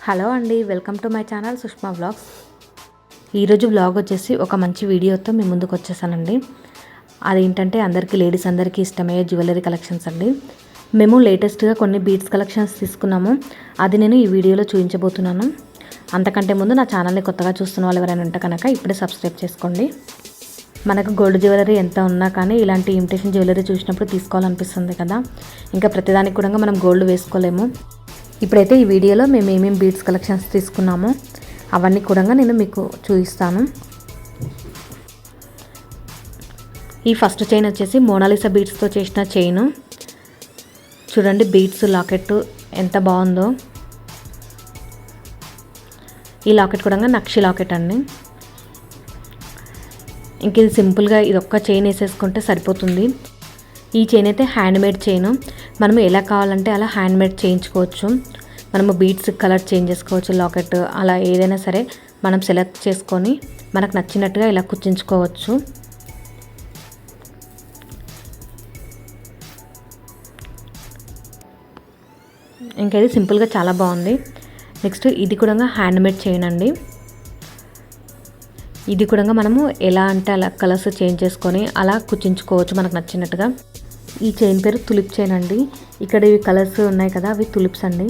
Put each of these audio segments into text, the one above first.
Hello అండి, welcome to my channel Sushma vlogs. ఈరోజు vlog వచ్చేసి ఒక మంచి వీడియోతో మీ ముందుకు వచ్చేసానండి. అదేంటంటే లేడీస్ అందరికీ ఇష్టమయ్యే జ్యువెలరీ కలెక్షన్స్ అండి. మేము లేటెస్ట్గా కొన్ని బీడ్స్ కలెక్షన్స్ తీసుకున్నాము. అది నేను ఈ వీడియోలో చూపించబోతున్నాను. అంతకంటే ముందు నా ఛానల్ని కొత్తగా చూస్తున్న వాళ్ళు ఎవరైనా ఉంటే కనుక ఇప్పుడే సబ్స్క్రైబ్ చేసుకోండి. మనకు గోల్డ్ జ్యువెలరీ ఎంత ఉన్నా కానీ ఇలాంటి ఇమిటేషన్ జ్యువెలరీ చూసినప్పుడు తీసుకోవాలనిపిస్తుంది కదా. ఇంకా ప్రతిదానికి కూడా మనం గోల్డ్ వేసుకోలేము. ఇప్పుడైతే ఈ వీడియోలో మేము ఏమేమి బీడ్స్ కలెక్షన్స్ తీసుకున్నామో అవన్నీ కూడా నేను మీకు చూపిస్తాను. ఈ ఫస్ట్ చైన్ వచ్చేసి మోనాలిసా బీడ్స్తో చేసిన చైన్. చూడండి, బీడ్స్ లాకెట్ ఎంత బాగుందో. ఈ లాకెట్ కూడా నక్షి లాకెట్ అండి. ఇంక ఇది సింపుల్గా ఇది ఒక్క చైన్ వేసేసుకుంటే సరిపోతుంది. ఈ చైన్ అయితే హ్యాండ్మేడ్ చైన్. మనము ఎలా కావాలంటే అలా హ్యాండ్మేడ్ చేయించుకోవచ్చు. మనము బీడ్స్ కలర్ చేంజ్ చేసుకోవచ్చు, లాకెట్ అలా ఏదైనా సరే మనం సెలెక్ట్ చేసుకొని మనకు నచ్చినట్టుగా ఇలా కుచ్చించుకోవచ్చు. ఇంకా ఇది సింపుల్గా చాలా బాగుంది. నెక్స్ట్ ఇది కూడా హ్యాండ్మేడ్ చైన్ అండి. ఇది కూడా మనము ఎలా అంటే అలా కలర్స్ చేంజ్ చేసుకొని అలా కుచ్చించుకోవచ్చు మనకు నచ్చినట్టుగా. ఈ చైన్ పేరు తులిప్ చైన్ అండి. ఇక్కడ ఇవి కలర్స్ ఉన్నాయి కదా, అవి తులిప్స్ అండి.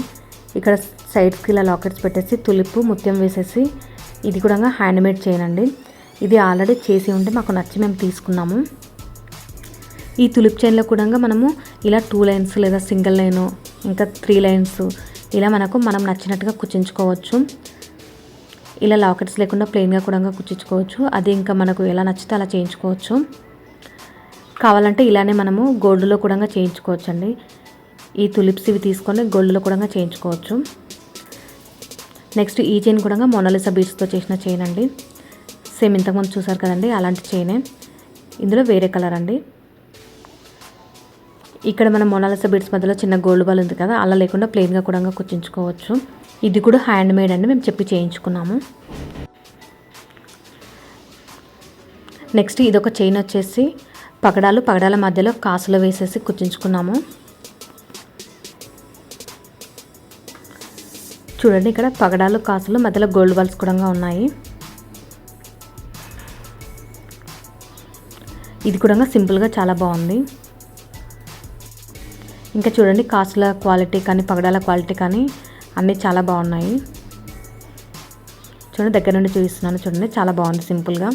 ఇక్కడ సైడ్స్కి ఇలా లాకెట్స్ పెట్టేసి తులిప్ ముత్యం వేసేసి ఇది కూడా హ్యాండ్మేడ్ చైన్ అండి. ఇది ఆల్రెడీ చేసి ఉంటే మాకు నచ్చి మేము తీసుకున్నాము. ఈ తులిప్ చైన్లో కూడా మనము ఇలా 2 లైన్స్ లేదా సింగిల్ లైన్ ఇంకా 3 లైన్స్ ఇలా మనం నచ్చినట్టుగా కుచ్చించుకోవచ్చు. ఇలా లాకెట్స్ లేకుండా ప్లెయిన్గా కూడా కుచ్చించుకోవచ్చు. అది ఇంకా మనకు ఎలా నచ్చితే అలా చేయించుకోవచ్చు. కావాలంటే ఇలానే మనము గోల్డ్లో కూడా చేయించుకోవచ్చు అండి. ఈ తులిప్స్ ఇవి తీసుకొని గోల్డ్లో కూడా చేయించుకోవచ్చు. నెక్స్ట్ ఈ చైన్ కూడా మోనాలిసా బీడ్స్తో చేసిన చైన్ అండి. సేమ్ ఇంతకుముందు చూసారు కదండి, అలాంటి చైనే. ఇందులో వేరే కలర్ అండి. ఇక్కడ మనం మోనాలిసా బీడ్స్ మధ్యలో చిన్న గోల్డ్ బాల్ ఉంది కదా, అలా లేకుండా ప్లెయిన్గా కూడా కుచ్చించుకోవచ్చు. ఇది కూడా హ్యాండ్ మేడ్ అండి, మేము చెప్పి చేయించుకున్నాము. నెక్స్ట్ ఇదొక చైన్ వచ్చేసి పగడాల మధ్యలో కాసులు వేసేసి కుచ్చించుకున్నాము. చూడండి, ఇక్కడ పగడాలు కాసులు మధ్యలో గోల్డ్ బాల్స్ కూడా ఉన్నాయి. ఇది కూడా సింపుల్గా చాలా బాగుంది. ఇంకా చూడండి, కాసుల క్వాలిటీ కానీ పగడాల క్వాలిటీ కానీ అన్నీ చాలా బాగున్నాయి. చూడండి, దగ్గర నుండి చూపిస్తున్నాను. చూడండి, చాలా బాగుంది సింపుల్గా.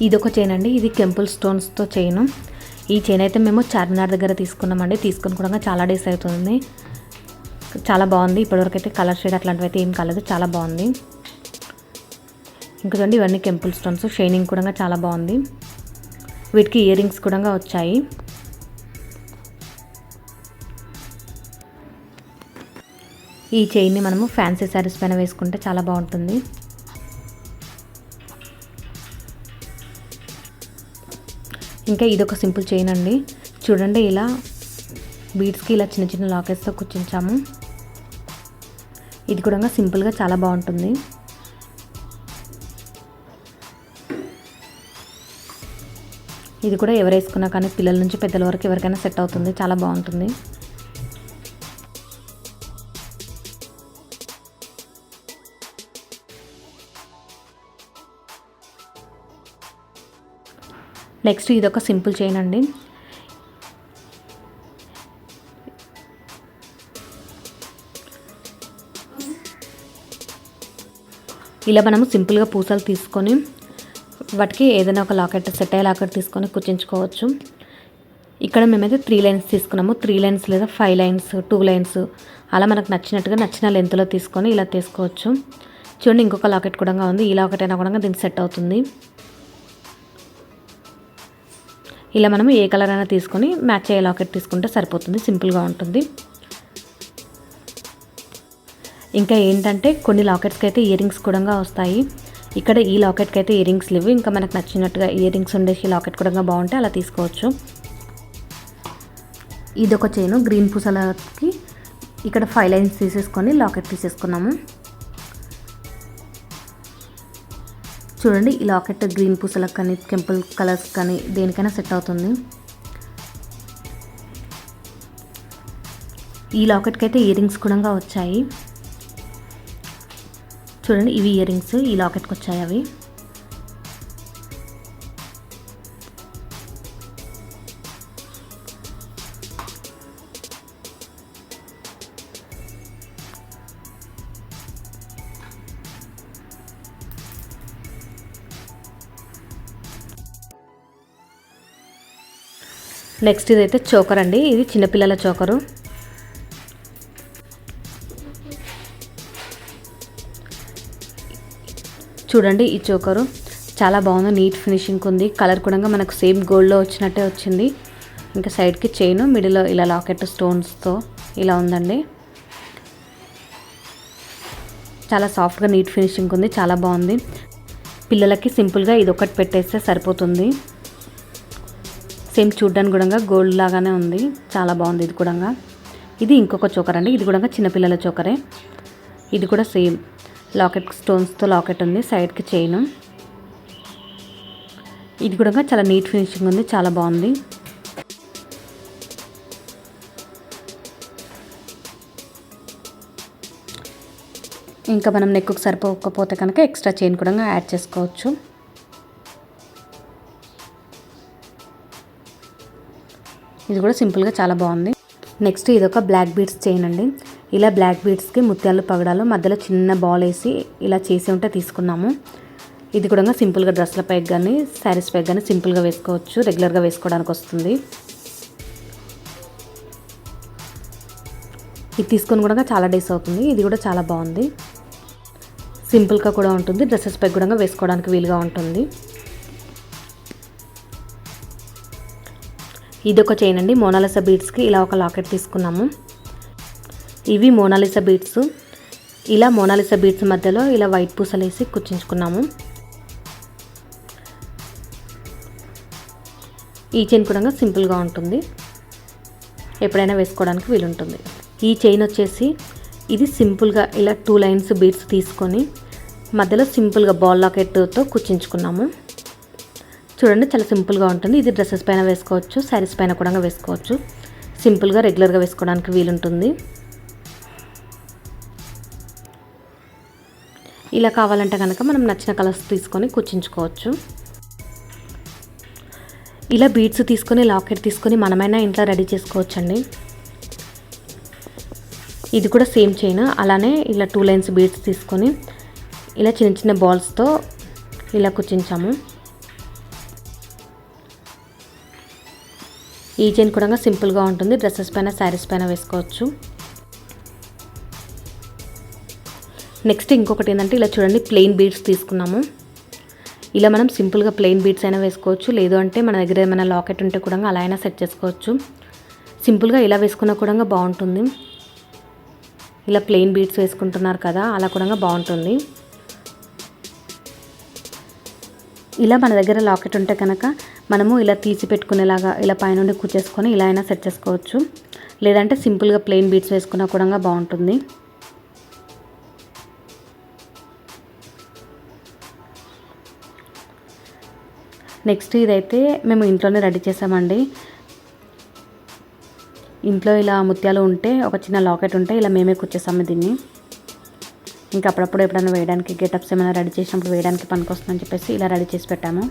ఇది ఒక చైన్ అండి. ఇది కెంపుల్ స్టోన్స్తో చైన్. ఈ చైన్ అయితే మేము చార్మినార్ దగ్గర తీసుకున్నామండి. తీసుకుని కూడా చాలా డేస్ అవుతుంది. చాలా బాగుంది. ఇప్పటివరకు అయితే కలర్ షేడ్ అట్లాంటివి అయితే ఏం కాలేదు, చాలా బాగుంది. ఇంకా చూడండి, ఇవన్నీ కెంపుల్ స్టోన్స్. షైనింగ్ కూడా చాలా బాగుంది. వీటికి ఇయర్ రింగ్స్ కూడా వచ్చాయి. ఈ చైన్ని మనము ఫ్యాన్సీ శారీస్ పైన వేసుకుంటే చాలా బాగుంటుంది. ఇంకా ఇదొక సింపుల్ చైన్ అండి. చూడండి, ఇలా బీడ్స్కి ఇలా చిన్న చిన్న లాకెట్స్తో కుచ్చించాము. ఇది కూడా సింపుల్గా చాలా బాగుంటుంది. ఇది కూడా ఎవరు వేసుకున్నా కానీ పిల్లల నుంచి పెద్దల వరకు ఎవరికైనా సెట్ అవుతుంది, చాలా బాగుంటుంది. నెక్స్ట్ ఇదొక సింపుల్ చైన్ అండి. ఇలా మనము సింపుల్గా పూసలు తీసుకొని వాటికి ఏదైనా ఒక లాకెట్ సెట్ అయ్యే లాకెట్ తీసుకొని కుచ్చించుకోవచ్చు. ఇక్కడ మేమైతే 3 లైన్స్ తీసుకున్నాము. 3 లైన్స్ లేదా 5 లైన్స్ 2 లైన్స్ అలా మనకు నచ్చినట్టుగా నచ్చిన లెంత్లో తీసుకొని ఇలా తీసుకోవచ్చు. చూడండి, ఇంకొక లాకెట్ కూడా ఉంది. ఈ లాకెట్ అయినా కూడా దీనికి సెట్ అవుతుంది. ఇలా మనము ఏ కలర్ అయినా తీసుకొని మ్యాచ్ అయ్యే లాకెట్ తీసుకుంటే సరిపోతుంది, సింపుల్గా ఉంటుంది. ఇంకా ఏంటంటే కొన్ని లాకెట్స్కి అయితే ఇయర్ రింగ్స్ కూడా వస్తాయి. ఇక్కడ ఈ లాకెట్కి అయితే ఇయర్ రింగ్స్ లేవు. ఇంకా మనకు నచ్చినట్టుగా ఇయర్ రింగ్స్ ఉండేసి లాకెట్ కూడా బాగుంటే అలా తీసుకోవచ్చు. ఇదొక చైన్ గ్రీన్ పూసలకి ఇక్కడ 5 లైన్స్ తీసేసుకొని లాకెట్ తీసేసుకున్నాము. చూడండి ఈ లాకెట్ గ్రీన్ పూసలకు కానీ కెంపుల్ కలర్స్ కానీ దేనికైనా సెట్ అవుతుంది. ఈ లాకెట్కి అయితే ఇయర్ రింగ్స్ కూడా వచ్చాయి. చూడండి ఇవి ఇయర్ రింగ్స్ ఈ లాకెట్కి వచ్చాయి. అవి నెక్స్ట్ ఇదైతే చోకర్ అండి. ఇది చిన్నపిల్లల చోకరు. చూడండి ఈ చోకరు చాలా బాగుంది, నీట్ ఫినిషింగ్ ఉంది. కలర్ కూడా మనకు సేమ్ గోల్డ్లో వచ్చినట్టే వచ్చింది. ఇంకా సైడ్కి చైన్, మిడిల్లో ఇలా లాకెట్ స్టోన్స్తో ఇలా ఉందండి. చాలా సాఫ్ట్గా నీట్ ఫినిషింగ్ ఉంది, చాలా బాగుంది. పిల్లలకి సింపుల్గా ఇది ఒకటి పెట్టేస్తే సరిపోతుంది. సేమ్ చూడ్డానికి కూడా గోల్డ్ లాగానే ఉంది, చాలా బాగుంది. ఇది కూడా ఇది ఇంకొక చోకర్ అండి. ఇది కూడా చిన్నపిల్లల చోకరే. ఇది కూడా సేమ్ లాకెట్ స్టోన్స్తో లాకెట్ ఉంది, సైడ్కి చైన్. ఇది కూడా చాలా నీట్ ఫినిషింగ్ ఉంది, చాలా బాగుంది. ఇంకా మనం నెక్కు సరిపోకపోతే కనుక ఎక్స్ట్రా చైన్ కూడా యాడ్ చేసుకోవచ్చు. ఇది కూడా సింపుల్గా చాలా బాగుంది. నెక్స్ట్ ఇది ఒక బ్లాక్ బీడ్స్ చైన్ అండి. ఇలా బ్లాక్ బీడ్స్కి ముత్యాలు పగడాలు మధ్యలో చిన్న బాల్ వేసి ఇలా చేసి ఉంటే తీసుకున్నాము. ఇది కూడా సింపుల్గా డ్రెస్ల పైకి కానీ శారీస్ పైకి కానీ సింపుల్గా వేసుకోవచ్చు, రెగ్యులర్గా వేసుకోవడానికి వస్తుంది. ఇది తీసుకొని కూడా చాలా డేస్ అవుతుంది. ఇది కూడా చాలా బాగుంది, సింపుల్గా కూడా ఉంటుంది, డ్రెస్సెస్ పైకి కూడా వేసుకోవడానికి వీలుగా ఉంటుంది. ఇది ఒక చైన్ అండి. మోనాలిసా బీడ్స్కి ఇలా ఒక లాకెట్ తీసుకున్నాము. ఇవి మోనాలిసా బీడ్స్. ఇలా మోనాలిసా బీడ్స్ మధ్యలో ఇలా వైట్ పూసలు వేసి కుచ్చించుకున్నాము. ఈ చైన్ కూడా సింపుల్గా ఉంటుంది, ఎప్పుడైనా వేసుకోవడానికి వీలుంటుంది. ఈ చైన్ వచ్చేసి ఇది సింపుల్గా ఇలా 2 లైన్స్ బీడ్స్ తీసుకొని మధ్యలో సింపుల్గా బాల్ లాకెట్తో కుచ్చించుకున్నాము. చూడండి చాలా సింపుల్గా ఉంటుంది. ఇది డ్రెస్సెస్ పైన వేసుకోవచ్చు, శారీస్ పైన కూడా వేసుకోవచ్చు. సింపుల్గా రెగ్యులర్గా వేసుకోవడానికి వీలుంటుంది. ఇలా కావాలంటే కనుక మనం నచ్చిన కలర్స్ తీసుకొని కుచ్చించుకోవచ్చు. ఇలా బీడ్స్ తీసుకొని లాకెట్ తీసుకొని మనమైనా ఇంట్లో రెడీ చేసుకోవచ్చండి. ఇది కూడా సేమ్ చైన్. అలానే ఇలా 2 లైన్స్ బీడ్స్ తీసుకొని ఇలా చిన్న చిన్న బాల్స్తో ఇలా కుచ్చించాము. ఈ చైన్ కూడా సింపుల్గా ఉంటుంది, డ్రెస్సెస్ పైన శారీస్ పైన వేసుకోవచ్చు. నెక్స్ట్ ఇంకొకటి ఏంటంటే ఇలా చూడండి ప్లెయిన్ బీడ్స్ తీసుకున్నాము. ఇలా మనం సింపుల్గా ప్లెయిన్ బీడ్స్ అయినా వేసుకోవచ్చు, లేదు అంటే మన దగ్గర ఏమైనా లాకెట్ ఉంటే కూడా అలా అయినా సెట్ చేసుకోవచ్చు. సింపుల్గా ఇలా వేసుకున్నా కూడా బాగుంటుంది. ఇలా ప్లెయిన్ బీడ్స్ వేసుకుంటున్నారు కదా, అలా కూడా బాగుంటుంది. ఇలా మన దగ్గర లాకెట్ ఉంటే కనుక మనము ఇలా తీసి పెట్టుకునేలాగా ఇలా పైనుండి కుచ్చేసుకొని ఇలా అయినా సెట్ చేసుకోవచ్చు, లేదంటే సింపుల్గా ప్లెయిన్ బీడ్స్ వేసుకున్నా కూడా బాగుంటుంది. నెక్స్ట్ ఇదైతే మేము ఇంట్లోనే రెడీ చేసామండి. ఇంట్లో ఇలా ముత్యాలు ఉంటే ఒక చిన్న లాకెట్ ఉంటే ఇలా మేమే కుచ్చేసాము దీన్ని. ఇంకా అప్పుడప్పుడు ఎప్పుడైనా వేయడానికి గెటప్స్ ఏమైనా రెడీ చేసినప్పుడు వేయడానికి పనికొస్తుందని చెప్పేసి ఇలా రెడీ చేసి పెట్టాము.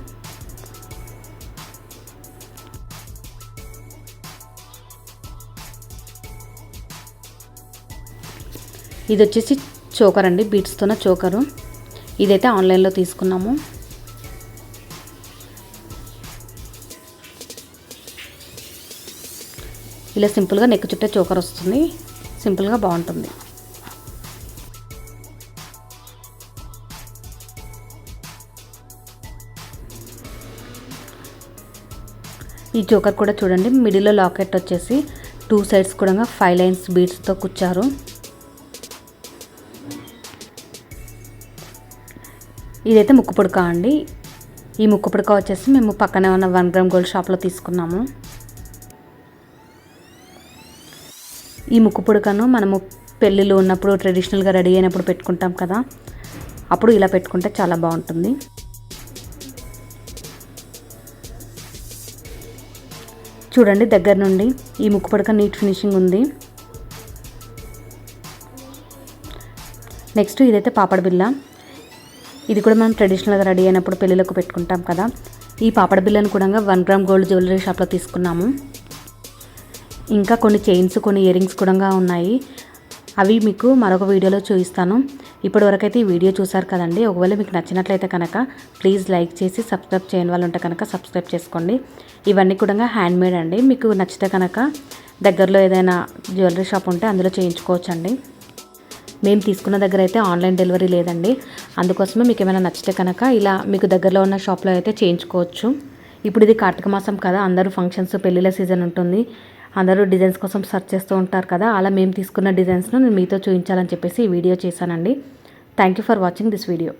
ఇది వచ్చేసి చోకర్ అండి, బీడ్స్తోన చోకరు. ఇదైతే ఆన్లైన్లో తీసుకున్నాము. ఇలా సింపుల్గా నెక్ చుట్టే చోకర్ వస్తుంది, సింపుల్గా బాగుంటుంది. ఈ చోకర్ కూడా చూడండి మిడిల్లో లాకెట్ వచ్చేసి 2 సైడ్స్ కూడా 5 లైన్స్ బీడ్స్తో కుచ్చారు. ఇదైతే ముక్కు పుడక అండి. ఈ ముక్కు పుడక వచ్చేసి మేము పక్కనే ఉన్న 1 గ్రామ్ గోల్డ్ షాప్లో తీసుకున్నాము. ఈ ముక్కు పుడకను మనము పెళ్ళిలో ఉన్నప్పుడు ట్రెడిషనల్గా రెడీ అయినప్పుడు పెట్టుకుంటాం కదా, అప్పుడు ఇలా పెట్టుకుంటే చాలా బాగుంటుంది. చూడండి దగ్గర నుండి ఈ ముక్కు పడక నీట్ ఫినిషింగ్ ఉంది. నెక్స్ట్ ఇదైతే పాపడ బిళ్ళ. ఇది కూడా మనం ట్రెడిషనల్గా రెడీ అయినప్పుడు పెళ్ళిళ్ళకు పెట్టుకుంటాం కదా. ఈ పాపడ బిళ్ళను కూడా 1 గ్రామ్ గోల్డ్ జ్యువెలరీ షాప్లో తీసుకున్నాము. ఇంకా కొన్ని చైన్స్, కొన్ని ఇయర్ రింగ్స్ కూడా ఉన్నాయి. అవి మీకు మరొక వీడియోలో చూపిస్తాను. ఇప్పటివరకైతే ఈ వీడియో చూసారు కదండి. ఒకవేళ మీకు నచ్చినట్లయితే కనుక ప్లీజ్ లైక్ చేసి సబ్స్క్రైబ్ చేయని వాళ్ళు ఉంటే కనుక సబ్స్క్రైబ్ చేసుకోండి. ఇవన్నీ కూడా హ్యాండ్మేడ్ అండి. మీకు నచ్చితే కనుక దగ్గరలో ఏదైనా జ్యువెలరీ షాప్ ఉంటే అందులో చేయించుకోవచ్చండి. మేము తీసుకున్న దగ్గర అయితే ఆన్లైన్ డెలివరీ లేదండి. అందుకోసమే మీకు ఏమైనా నచ్చితే కనుక ఇలా మీకు దగ్గరలో ఉన్న షాప్లో అయితే చేయించుకోవచ్చు. ఇప్పుడు ఇది కార్తీక మాసం కదా, అందరూ ఫంక్షన్స్, పెళ్ళిళ్ళ సీజన్ ఉంటుంది. అందరూ డిజైన్స్ కోసం సెర్చ్ చేస్తూ ఉంటారు కదా. అలా మేము తీసుకున్న డిజైన్స్ను నేను మీతో చూపించాలని చెప్పేసి ఈ వీడియో చేశానండి. Thank you for watching this video.